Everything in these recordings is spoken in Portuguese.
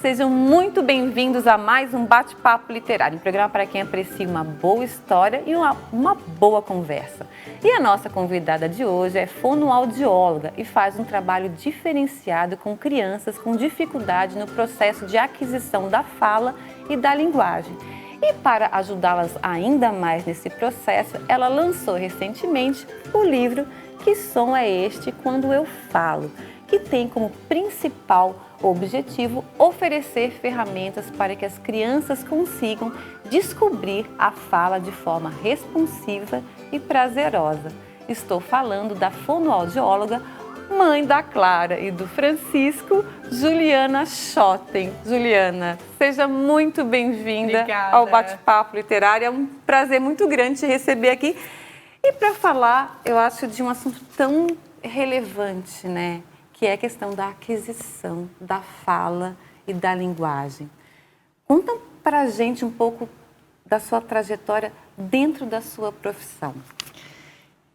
sejam muito bem-vindos a mais um Bate-Papo Literário, um programa para quem aprecia uma boa história e uma boa conversa. E a nossa convidada de hoje é fonoaudióloga e faz um trabalho diferenciado com crianças com dificuldade no processo de aquisição da fala e da linguagem. E para ajudá-las ainda mais nesse processo, ela lançou recentemente o livro Que Som é Este Quando Eu Falo?, que tem como principal objetivo oferecer ferramentas para que as crianças consigam descobrir a fala de forma responsiva e prazerosa. Estou falando da fonoaudióloga, mãe da Clara e do Francisco, Juliana Schotten. Juliana, seja muito bem-vinda ao Bate-Papo Literário. É um prazer muito grande te receber aqui. E para falar, eu acho, de um assunto tão relevante, né? Que é a questão da aquisição da fala e da linguagem. Conta para a gente um pouco da sua trajetória dentro da sua profissão.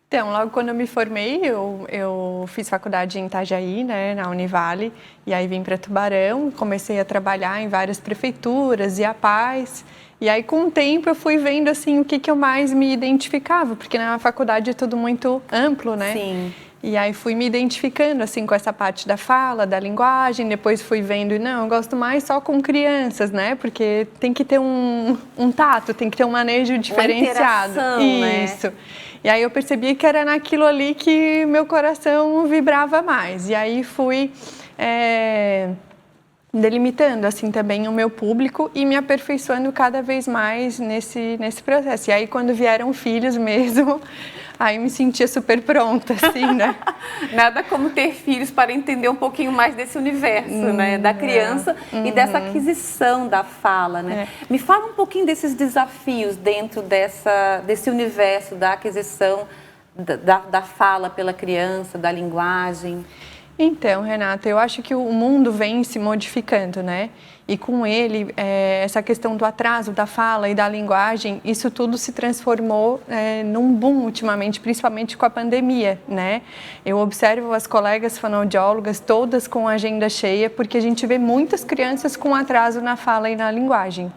Então, logo quando eu me formei, eu fiz faculdade em Itajaí, né, na Univale, e aí vim para Tubarão, comecei a trabalhar em várias prefeituras e a Paz. E aí, com o tempo, eu fui vendo assim, o que eu mais me identificava, porque na faculdade é tudo muito amplo, né? Sim. E aí fui me identificando assim com essa parte da fala, da linguagem, depois fui vendo, não, eu gosto mais só com crianças, né? Porque tem que ter um tato, tem que ter um manejo diferenciado. Uma interação, Isso. Né? E aí eu percebi que era naquilo ali que meu coração vibrava mais. E aí fui delimitando assim também o meu público e me aperfeiçoando cada vez mais nesse processo. E aí quando vieram filhos mesmo, aí me sentia super pronta, assim, né? Nada como ter filhos para entender um pouquinho mais desse universo, né? Da criança e dessa aquisição da fala, né? Me fala um pouquinho desses desafios dentro desse universo da aquisição da fala pela criança, da linguagem. Então, Renata, eu acho que o mundo vem se modificando, né? E com ele, essa questão do atraso da fala e da linguagem, isso tudo se transformou num boom ultimamente, principalmente com a pandemia, né? Eu observo as colegas fonoaudiólogas todas com a agenda cheia, porque a gente vê muitas crianças com atraso na fala e na linguagem.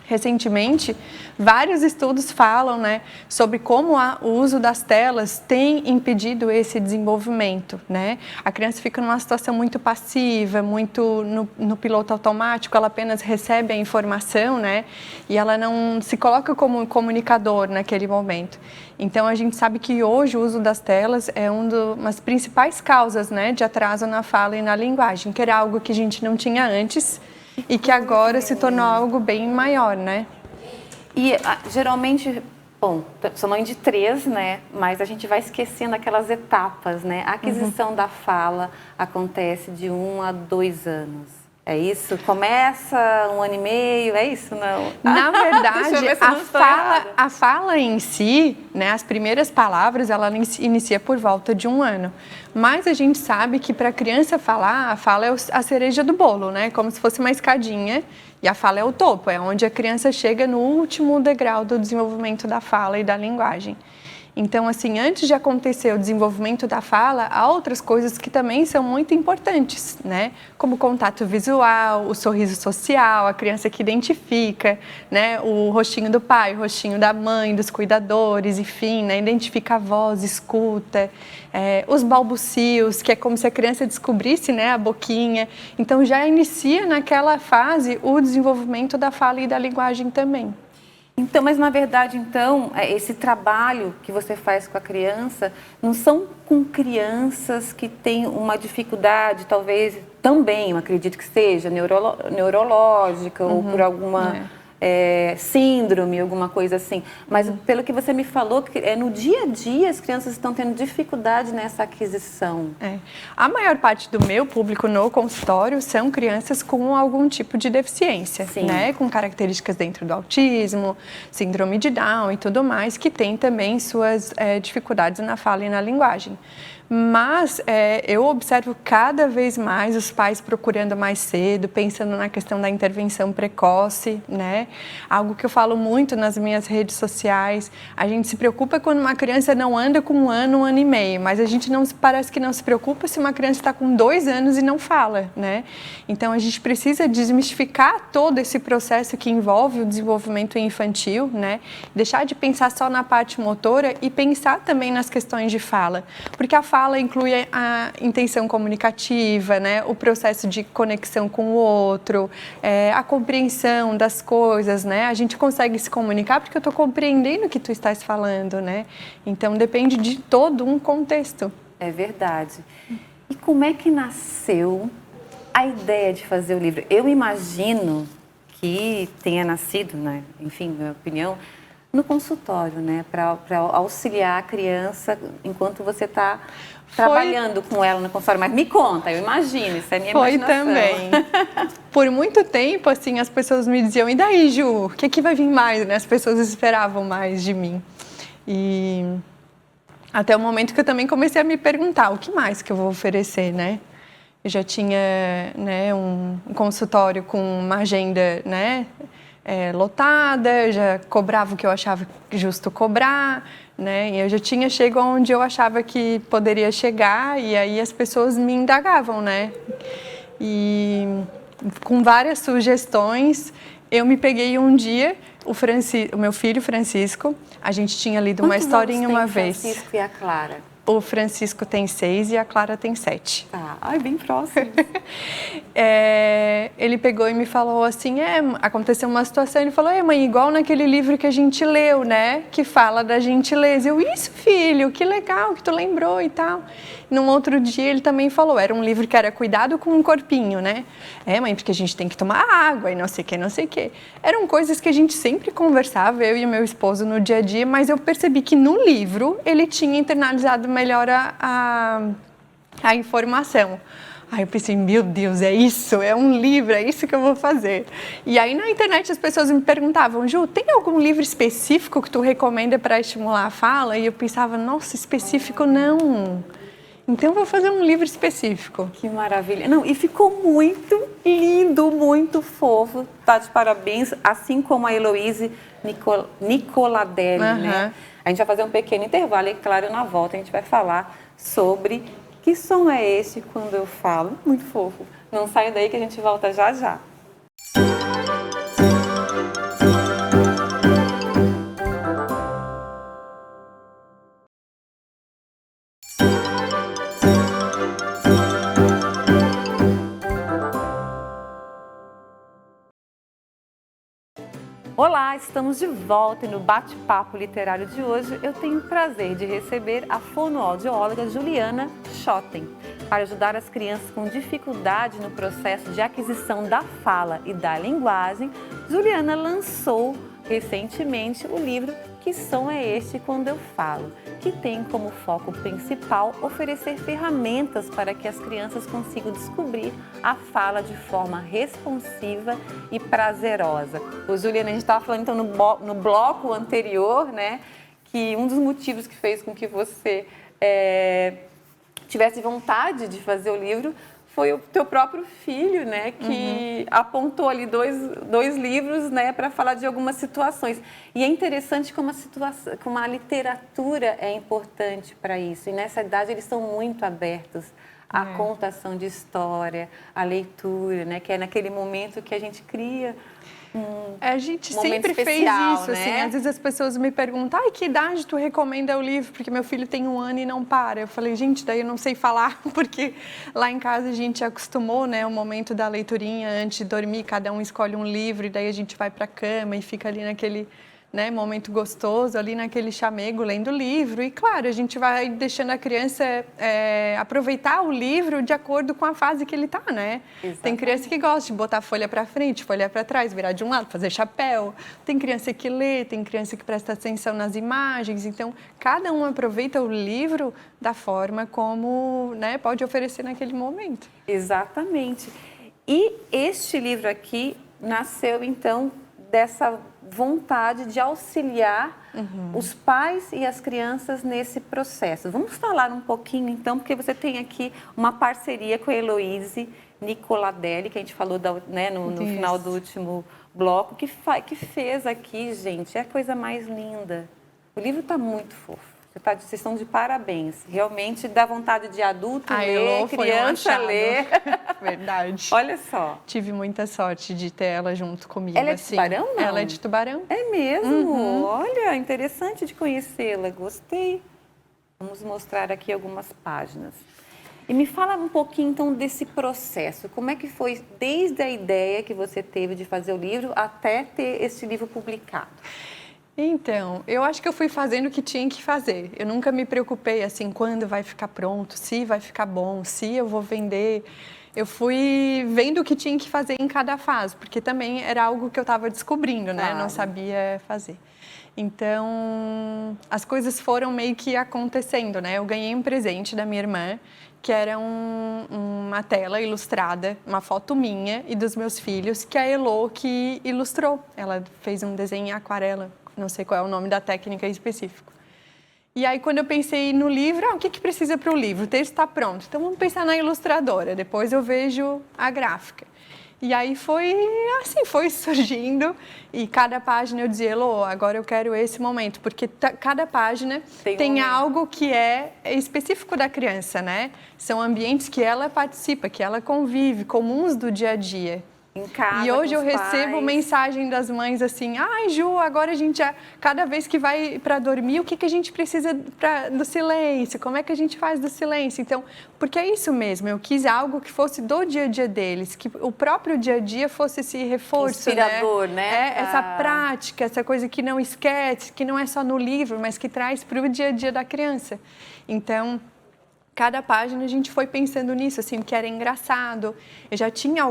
Recentemente, vários estudos falam, né, sobre como o uso das telas tem impedido esse desenvolvimento, né? A criança fica numa situação muito passiva, muito no piloto automático, ela apenas recebe a informação, né? E ela não se coloca como comunicador naquele momento. Então, a gente sabe que hoje o uso das telas é uma das principais causas, né, de atraso na fala e na linguagem, que era algo que a gente não tinha antes, e que agora se tornou algo bem maior, né? E geralmente, bom, sou mãe de 3, né? Mas a gente vai esquecendo aquelas etapas, né? A aquisição da fala acontece de 1 a 2 anos. É isso? Começa 1 ano e meio, é isso? Não? Na verdade, a fala em si, né, as primeiras palavras, ela inicia por volta de 1 ano. Mas a gente sabe que para a criança falar, a fala é a cereja do bolo, né? Como se fosse uma escadinha. E a fala é o topo, é onde a criança chega no último degrau do desenvolvimento da fala e da linguagem. Então, assim, antes de acontecer o desenvolvimento da fala, há outras coisas que também são muito importantes, né? Como o contato visual, o sorriso social, a criança que identifica, né? O rostinho do pai, o rostinho da mãe, dos cuidadores, enfim, né? Identifica a voz, escuta, os balbucios, que é como se a criança descobrisse, né, a boquinha. Então, já inicia naquela fase o desenvolvimento da fala e da linguagem também. Então, mas na verdade, então, esse trabalho que você faz com a criança não são com crianças que têm uma dificuldade, talvez também, eu acredito que seja, neurológica ou por alguma síndrome, alguma coisa assim. Mas pelo que você me falou, no dia a dia as crianças estão tendo dificuldade nessa aquisição. A maior parte do meu público no consultório são crianças com algum tipo de deficiência, né? Com características dentro do autismo, síndrome de Down e tudo mais, que tem também suas dificuldades na fala e na linguagem. Mas eu observo cada vez mais os pais procurando mais cedo, pensando na questão da intervenção precoce, né? Algo que eu falo muito nas minhas redes sociais. A gente se preocupa quando uma criança não anda com 1 ano e meio, mas a gente parece que não se preocupa se uma criança está com 2 anos e não fala, né? Então, a gente precisa desmistificar todo esse processo que envolve o desenvolvimento infantil, né? Deixar de pensar só na parte motora e pensar também nas questões de fala, porque a fala inclui a intenção comunicativa, né? O processo de conexão com o outro, a compreensão das coisas, né? A gente consegue se comunicar porque eu estou compreendendo o que tu estás falando, né? Então, depende de todo um contexto. É verdade. E como é que nasceu a ideia de fazer o livro? Eu imagino que tenha nascido, né? Enfim, minha opinião, no consultório, né? Para auxiliar a criança enquanto você está trabalhando com ela no consultório. Mas me conta, eu imagino, isso é minha imaginação. Foi também. Por muito tempo, assim, as pessoas me diziam, e daí, Ju, o que vai vir mais? Né? As pessoas esperavam mais de mim. E até o momento que eu também comecei a me perguntar, o que mais que eu vou oferecer, né? Eu já tinha, né, um consultório com uma agenda, né, lotada, eu já cobrava o que eu achava justo cobrar, né, e eu já tinha chegado onde eu achava que poderia chegar, e aí as pessoas me indagavam, né, e com várias sugestões, eu me peguei um dia, o meu filho Francisco, a gente tinha lido uma historinha uma vez. O Francisco e a Clara? O Francisco tem 6 e a Clara tem 7. Ah, ai, bem próximo. Ele pegou e me falou assim, aconteceu uma situação, ele falou, mãe, igual naquele livro que a gente leu, né, que fala da gentileza. Eu, isso, filho, que legal que tu lembrou e tal. Num outro dia ele também falou, era um livro que era cuidado com o corpinho, né? Mãe, porque a gente tem que tomar água e não sei o que, não sei o que. Eram coisas que a gente sempre conversava, eu e o meu esposo, no dia a dia, mas eu percebi que no livro ele tinha internalizado melhor a informação. Aí eu pensei, meu Deus, é isso, é um livro, é isso que eu vou fazer. E aí na internet as pessoas me perguntavam, Ju, tem algum livro específico que tu recomenda para estimular a fala? E eu pensava, nossa, específico não. Então eu vou fazer um livro específico. Que maravilha. Não, e ficou muito lindo, muito fofo. Tá de parabéns, assim como a Heloíse Nicoladelli, né? A gente vai fazer um pequeno intervalo e, claro, na volta a gente vai falar sobre que som é esse quando eu falo. Muito fofo. Não saia daí que a gente volta já já. Olá, estamos de volta e no bate-papo literário de hoje eu tenho o prazer de receber a fonoaudióloga Juliana Schotten para ajudar as crianças com dificuldade no processo de aquisição da fala e da linguagem. Juliana lançou recentemente o livro Que Som é Este Quando Eu Falo?, que tem como foco principal oferecer ferramentas para que as crianças consigam descobrir a fala de forma responsiva e prazerosa. Ô, Juliana, a gente estava falando então no bloco anterior, né, que um dos motivos que fez com que você tivesse vontade de fazer o livro foi o teu próprio filho, né, que apontou ali dois livros, né, para falar de algumas situações. E é interessante como a literatura é importante para isso. E nessa idade eles são muito abertos à contação de história, à leitura, né, que é naquele momento que a gente cria a gente momento sempre especial, fez isso, né? assim, às vezes as pessoas me perguntam, ai, que idade tu recomenda o livro? Porque meu filho tem 1 ano e não para. Eu falei, gente, daí eu não sei falar, porque lá em casa a gente acostumou, né, o momento da leiturinha antes de dormir, cada um escolhe um livro e daí a gente vai para a cama e fica ali naquele, né, momento gostoso, ali naquele chamego, lendo o livro. E, claro, a gente vai deixando a criança aproveitar o livro de acordo com a fase que ele está, né? Exatamente. Tem criança que gosta de botar folha para frente, folha para trás, virar de um lado, fazer chapéu. Tem criança que lê, tem criança que presta atenção nas imagens. Então, cada um aproveita o livro da forma como, né, pode oferecer naquele momento. Exatamente. E este livro aqui nasceu, então, vontade de auxiliar os pais e as crianças nesse processo. Vamos falar um pouquinho, então, porque você tem aqui uma parceria com a Heloíse Nicoladelli, que a gente falou no final do último bloco, que fez aqui, gente, é a coisa mais linda. O livro está muito fofo. Vocês estão de parabéns. Realmente dá vontade de adulto ler, criança ler. Verdade. Olha só. Tive muita sorte de ter ela junto comigo. Ela é de Tubarão, não? Ela é de Tubarão. É mesmo? Olha, interessante de conhecê-la. Gostei. Vamos mostrar aqui algumas páginas. E me fala um pouquinho, então, desse processo. Como é que foi desde a ideia que você teve de fazer o livro até ter esse livro publicado? Então, eu acho que eu fui fazendo o que tinha que fazer. Eu nunca me preocupei, assim, quando vai ficar pronto, se vai ficar bom, se eu vou vender. Eu fui vendo o que tinha que fazer em cada fase, porque também era algo que eu estava descobrindo, né? Claro. Não sabia fazer. Então, as coisas foram meio que acontecendo, né? Eu ganhei um presente da minha irmã, que era uma tela ilustrada, uma foto minha e dos meus filhos, que a Elo que ilustrou. Ela fez um desenho em aquarela. Não sei qual é o nome da técnica específico. E aí, quando eu pensei no livro, o que precisa para o livro? O texto está pronto, então vamos pensar na ilustradora, depois eu vejo a gráfica. E aí foi assim, foi surgindo, e cada página eu dizia, Elo, agora eu quero esse momento, porque cada página tem algo que é específico da criança, né? São ambientes que ela participa, que ela convive, comuns do dia a dia. Em casa, e hoje eu recebo mensagem das mães assim, ai Ju, agora a gente cada vez que vai para dormir, o que a gente precisa do silêncio, como é que a gente faz do silêncio? Então, porque é isso mesmo, eu quis algo que fosse do dia a dia deles, que o próprio dia a dia fosse esse reforço, inspirador, né? Essa prática, essa coisa que não esquece, que não é só no livro, mas que traz para o dia a dia da criança. Então, cada página a gente foi pensando nisso, assim, que era engraçado. Eu já tinha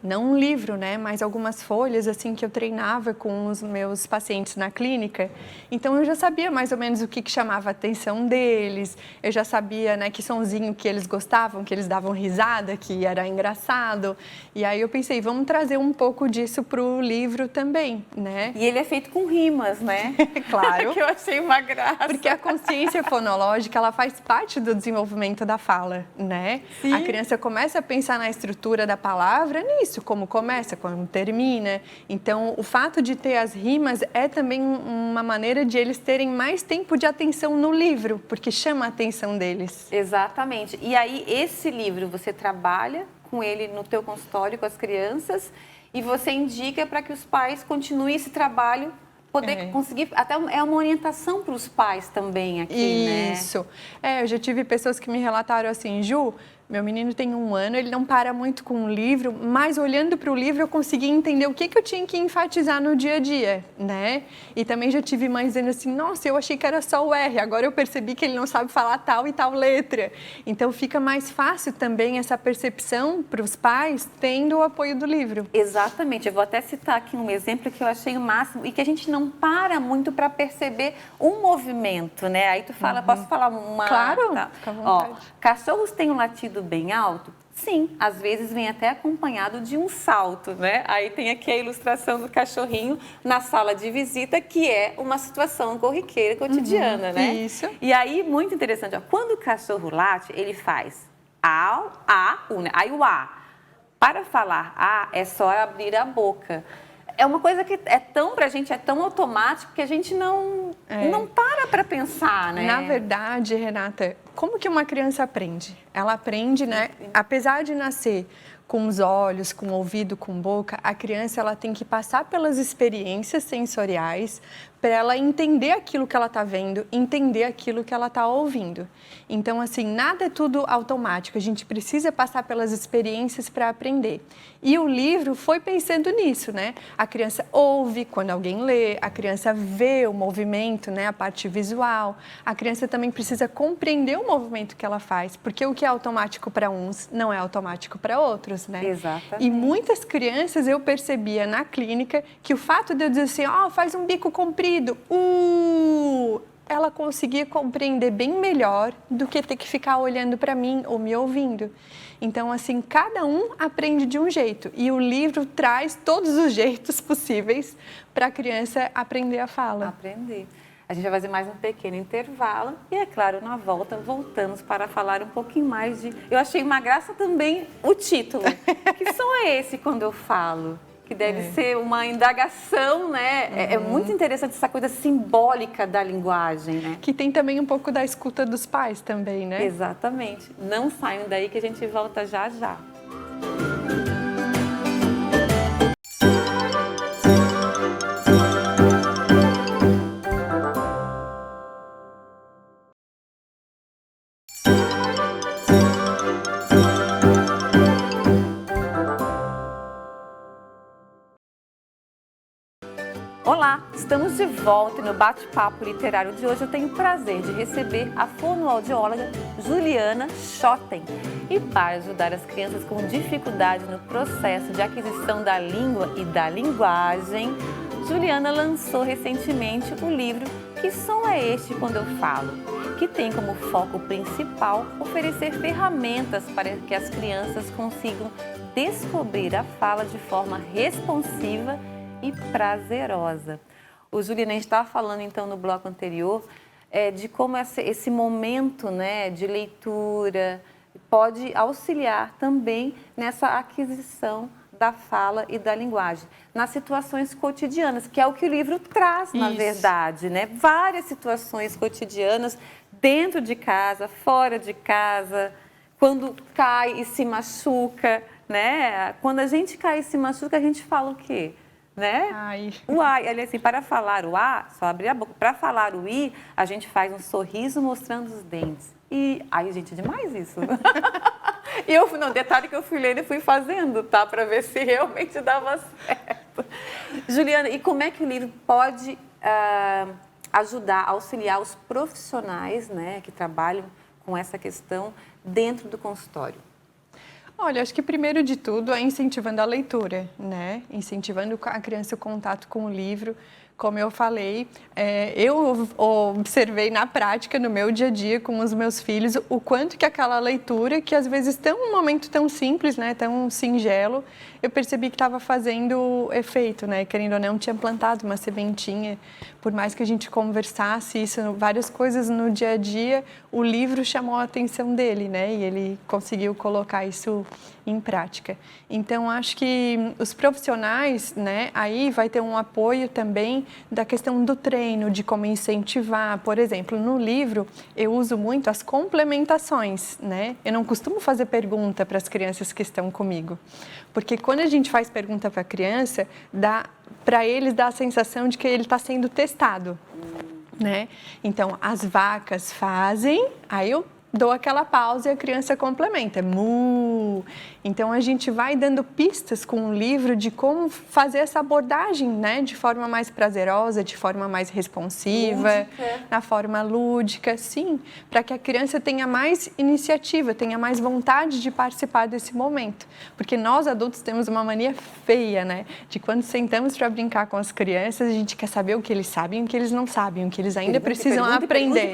não um livro, né, mas algumas folhas, assim, que eu treinava com os meus pacientes na clínica. Então, eu já sabia mais ou menos o que chamava a atenção deles. Eu já sabia, né, que sonzinho que eles gostavam, que eles davam risada, que era engraçado. E aí eu pensei, vamos trazer um pouco disso para o livro também, né? E ele é feito com rimas, né? Claro. Que eu achei uma graça. Porque a consciência fonológica, ela faz parte do desenvolvimento da fala, né? Sim. A criança começa a pensar na estrutura da palavra nisso, como começa, como termina. Então, o fato de ter as rimas é também uma maneira de eles terem mais tempo de atenção no livro, porque chama a atenção deles. Exatamente. E aí, esse livro, você trabalha com ele no teu consultório com as crianças e você indica para que os pais continuem esse trabalho, poder conseguir, até é uma orientação para os pais também aqui, né? Isso. Eu já tive pessoas que me relataram assim, Ju, meu menino tem 1 ano, ele não para muito com o livro, mas olhando para o livro eu consegui entender o que eu tinha que enfatizar no dia a dia, né? E também já tive mães dizendo assim, nossa, eu achei que era só o R, agora eu percebi que ele não sabe falar tal e tal letra. Então fica mais fácil também essa percepção para os pais tendo o apoio do livro. Exatamente, eu vou até citar aqui um exemplo que eu achei o máximo e que a gente não para muito para perceber um movimento, né? Aí tu fala, posso falar uma... Claro, tá. fica à vontade. Ó, cachorros têm um latido bem alto? Sim, às vezes vem até acompanhado de um salto, né? Aí tem aqui a ilustração do cachorrinho na sala de visita, que é uma situação corriqueira, cotidiana, né? Isso. E aí, muito interessante, ó, quando o cachorro late, ele faz au, a, u, né? Aí o a. Para falar a, é só abrir a boca. É uma coisa que pra gente é tão automático que a gente não para pensar, né? Na verdade, Renata, como que uma criança aprende? Ela aprende, né? Apesar de nascer com os olhos, com o ouvido, com a boca, a criança ela tem que passar pelas experiências sensoriais para ela entender aquilo que ela está vendo, entender aquilo que ela está ouvindo. Então, assim, nada é tudo automático, a gente precisa passar pelas experiências para aprender. E o livro foi pensando nisso, né? A criança ouve quando alguém lê, a criança vê o movimento, né? A parte visual. A criança também precisa compreender o movimento que ela faz, porque o que é automático para uns não é automático para outros, né? Exatamente. E muitas crianças eu percebia na clínica que o fato de eu dizer assim, faz um bico comprido, ela conseguia compreender bem melhor do que ter que ficar olhando para mim ou me ouvindo. Então, assim, cada um aprende de um jeito e o livro traz todos os jeitos possíveis para a criança aprender a fala. Aprender. A gente vai fazer mais um pequeno intervalo e, é claro, na volta voltamos para falar um pouquinho mais de... Eu achei uma graça também o título. Que som é esse quando eu falo? Que deve ser uma indagação, né? É muito interessante essa coisa simbólica da linguagem, né? Que tem também um pouco da escuta dos pais também, né? Exatamente. Não saiam daí que a gente volta já já. Olá, estamos de volta e no bate-papo literário de hoje eu tenho o prazer de receber a fonoaudióloga Juliana Schotten. E para ajudar as crianças com dificuldade no processo de aquisição da língua e da linguagem, Juliana lançou recentemente o livro Que Som é Este Quando Eu Falo?, que tem como foco principal oferecer ferramentas para que as crianças consigam descobrir a fala de forma responsiva e prazerosa. O Juliana, a gente estava falando então no bloco anterior de como esse momento, né, de leitura pode auxiliar também nessa aquisição da fala e da linguagem, nas situações cotidianas, que é o que o livro traz, na verdade, né? Várias situações cotidianas, dentro de casa, fora de casa, quando cai e se machuca, né? Quando a gente cai e se machuca, a gente fala o quê? Né? Ai. O ai, aliás, assim, para falar o a, só abrir a boca. Para falar o i, a gente faz um sorriso mostrando os dentes. E, ai, gente, demais isso. E eu, não, detalhe que eu fui lendo e fui fazendo, tá? Para ver se realmente dava certo. Juliana, e como é que o livro pode ajudar, auxiliar os profissionais, né, que trabalham com essa questão dentro do consultório? Olha, acho que primeiro de tudo é incentivando a leitura, né? Incentivando a criança o contato com o livro. Como eu falei, eu observei na prática, no meu dia a dia com os meus filhos, o quanto que aquela leitura, que às vezes tem um momento tão simples, né, tão singelo, eu percebi que estava fazendo efeito, né? Querendo ou não, tinha plantado uma sementinha. Por mais que a gente conversasse isso, várias coisas no dia a dia, o livro chamou a atenção dele, né? E ele conseguiu colocar isso em prática. Então, acho que os profissionais, né, aí vai ter um apoio também da questão do treino, de como incentivar. Por exemplo, no livro, eu uso muito as complementações, né? Eu não costumo fazer pergunta para as crianças que estão comigo, porque quando a gente faz pergunta para a criança, para eles dá a sensação de que ele está sendo testado, né? Então, as vacas fazem, aí eu dou aquela pausa e a criança complementa, mu. Então, a gente vai dando pistas com o livro de como fazer essa abordagem, né? De forma mais prazerosa, de forma mais responsiva, na forma lúdica, sim, para que a criança tenha mais iniciativa, tenha mais vontade de participar desse momento. Porque nós, adultos, temos uma mania feia, né? De quando sentamos para brincar com as crianças, a gente quer saber o que eles sabem e o que eles não sabem, o que eles ainda precisam aprender.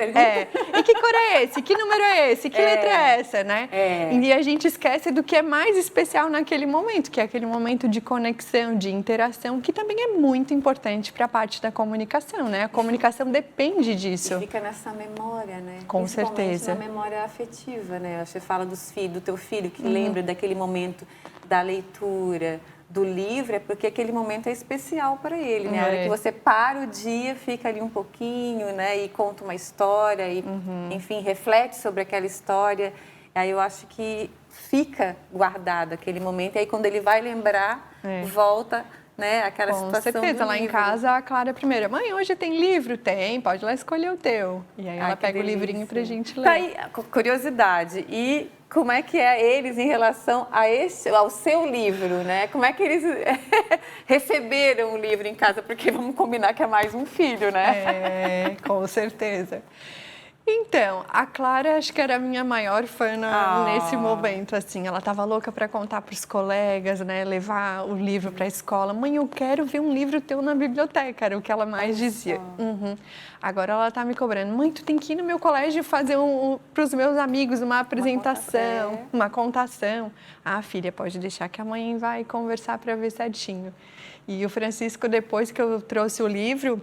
E que cor é esse? Que número é esse? Que letra é essa, né? E a gente esquece do que é mais especial naquele momento, que é aquele momento de conexão, de interação, que também é muito importante para a parte da comunicação, né? A comunicação depende disso. E fica nessa memória, né? Com certeza. Na memória afetiva, né? Você fala do teu filho que lembra daquele momento da leitura, do livro, é porque aquele momento é especial para ele, né? A hora que você para o dia, fica ali um pouquinho, né? E conta uma história, e, enfim, reflete sobre aquela história. Aí eu acho que fica guardado aquele momento. E aí, quando ele vai lembrar, volta, né? Aquela situação. Com certeza. Lá em casa, a Clara primeiro, mãe, hoje tem livro? Tem, pode lá escolher o teu. E aí ela pega o livrinho pra gente ler. Tá aí, curiosidade. E como é que é eles em relação ao seu livro, né? Como é que eles receberam o livro em casa? Porque vamos combinar que é mais um filho, né? Com certeza. Então, a Clara acho que era a minha maior fã nesse momento, assim. Ela estava louca para contar para os colegas, né? Levar o livro para a escola. Mãe, eu quero ver um livro teu na biblioteca, era o que ela mais dizia. Agora ela está me cobrando. Mãe, tu tem que ir no meu colégio fazer para os meus amigos uma apresentação, uma contação. Ah, filha, pode deixar que a mãe vai conversar para ver certinho. E o Francisco, depois que eu trouxe o livro...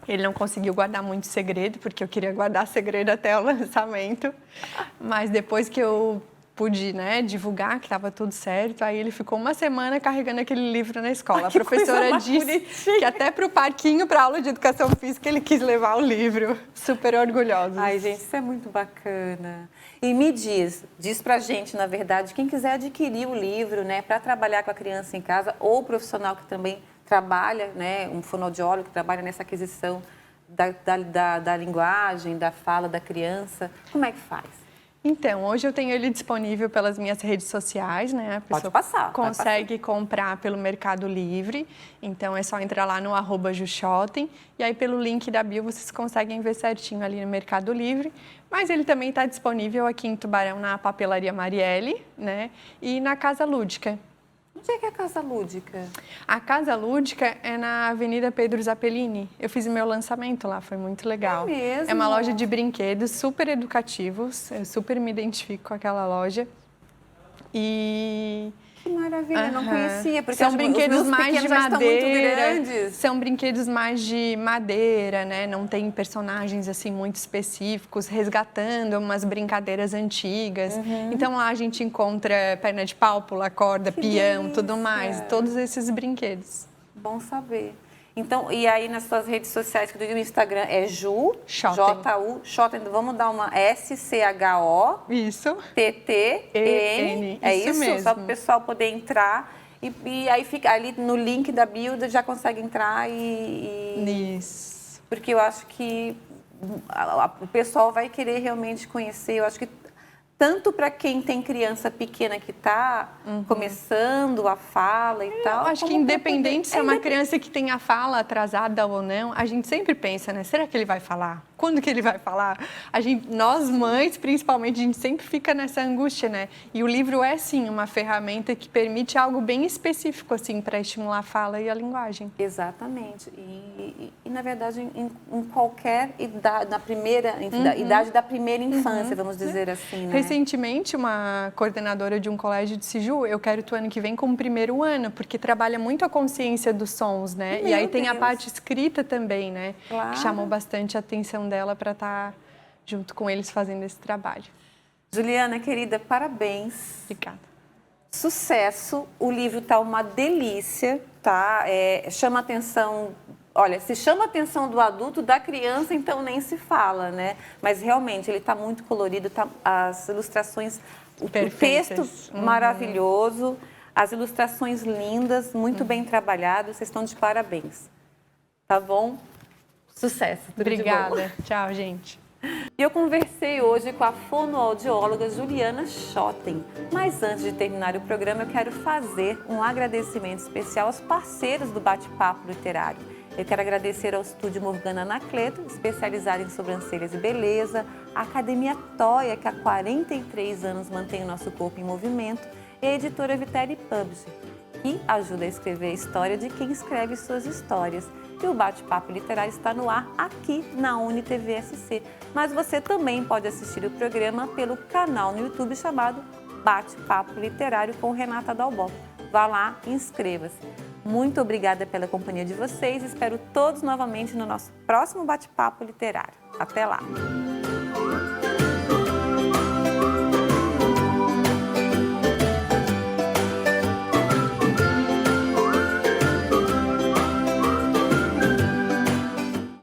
Ele não conseguiu guardar muito segredo, porque eu queria guardar segredo até o lançamento. Mas depois que eu pude, né, divulgar que estava tudo certo, aí ele ficou uma semana carregando aquele livro na escola. A professora disse que até para o parquinho, para a aula de educação física, ele quis levar o livro. Super orgulhoso. Ai, gente, isso é muito bacana. E me diz pra gente, na verdade, quem quiser adquirir o livro, né, para trabalhar com a criança em casa, ou profissional que também trabalha, né, um fonoaudiólogo que trabalha nessa aquisição da linguagem, da fala da criança, como é que faz? Então, hoje eu tenho ele disponível pelas minhas redes sociais, né? A pessoa consegue comprar pelo Mercado Livre, então é só entrar lá no @jushotem e aí pelo link da bio vocês conseguem ver certinho ali no Mercado Livre, mas ele também está disponível aqui em Tubarão na Papelaria Marielle, né? E na Casa Lúdica. Onde é que é a Casa Lúdica? A Casa Lúdica é na Avenida Pedro Zappellini. Eu fiz o meu lançamento lá, foi muito legal. É mesmo? É uma loja de brinquedos super educativos, eu super me identifico com aquela loja. Que maravilha, não conhecia, porque são brinquedos mais de madeira. São brinquedos mais de madeira, né? Não tem personagens assim muito específicos, resgatando umas brincadeiras antigas. Então lá a gente encontra perna de pau, pula corda, peão, tudo mais, todos esses brinquedos. Bom saber. Então, e aí nas suas redes sociais, que eu digo no Instagram, é Ju, J-U, Shoten, vamos dar uma S-C-H-O, isso, T-T-E-N, é isso mesmo. Só para o pessoal poder entrar e aí fica ali no link da bio, já consegue entrar Isso. Porque eu acho que o pessoal vai querer realmente conhecer, eu acho que tanto para quem tem criança pequena que está começando a fala e tal. Eu acho que independente se é uma criança que tem a fala atrasada ou não, a gente sempre pensa, né? Será que ele vai falar? Quando que ele vai falar? Nós mães, principalmente, a gente sempre fica nessa angústia, né? E o livro é, sim, uma ferramenta que permite algo bem específico, assim, para estimular a fala e a linguagem. Exatamente. E na verdade, em qualquer idade, na primeira, idade da primeira infância, vamos dizer assim, né? Recentemente, uma coordenadora de um colégio disse, Ju, eu quero tu ano que vem como primeiro ano, porque trabalha muito a consciência dos sons, né? E aí tem a parte escrita também, né? Claro. Que chamou bastante a atenção dela para estar junto com eles fazendo esse trabalho. Juliana, querida, parabéns. Obrigada. Sucesso. O livro tá uma delícia, tá? Chama atenção. Olha, se chama a atenção do adulto, da criança, então nem se fala, né? Mas realmente ele está muito colorido, as ilustrações, o texto maravilhoso, as ilustrações lindas, muito bem trabalhadas, vocês estão de parabéns. Tá bom? Sucesso. Obrigada. Tchau, gente. E eu conversei hoje com a fonoaudióloga Juliana Shoten. Mas antes de terminar o programa, eu quero fazer um agradecimento especial aos parceiros do Bate-Papo Literário. Eu quero agradecer ao Estúdio Morgana Anacleto, especializado em sobrancelhas e beleza, a Academia Toia, que há 43 anos mantém o nosso corpo em movimento, e a editora Viteri Publishing, que ajuda a escrever a história de quem escreve suas histórias. E o Bate-Papo Literário está no ar aqui na UniTV-SC. Mas você também pode assistir o programa pelo canal no YouTube chamado Bate-Papo Literário com Renata Dalbó. Vá lá e inscreva-se. Muito obrigada pela companhia de vocês. Espero todos novamente no nosso próximo Bate-Papo Literário. Até lá!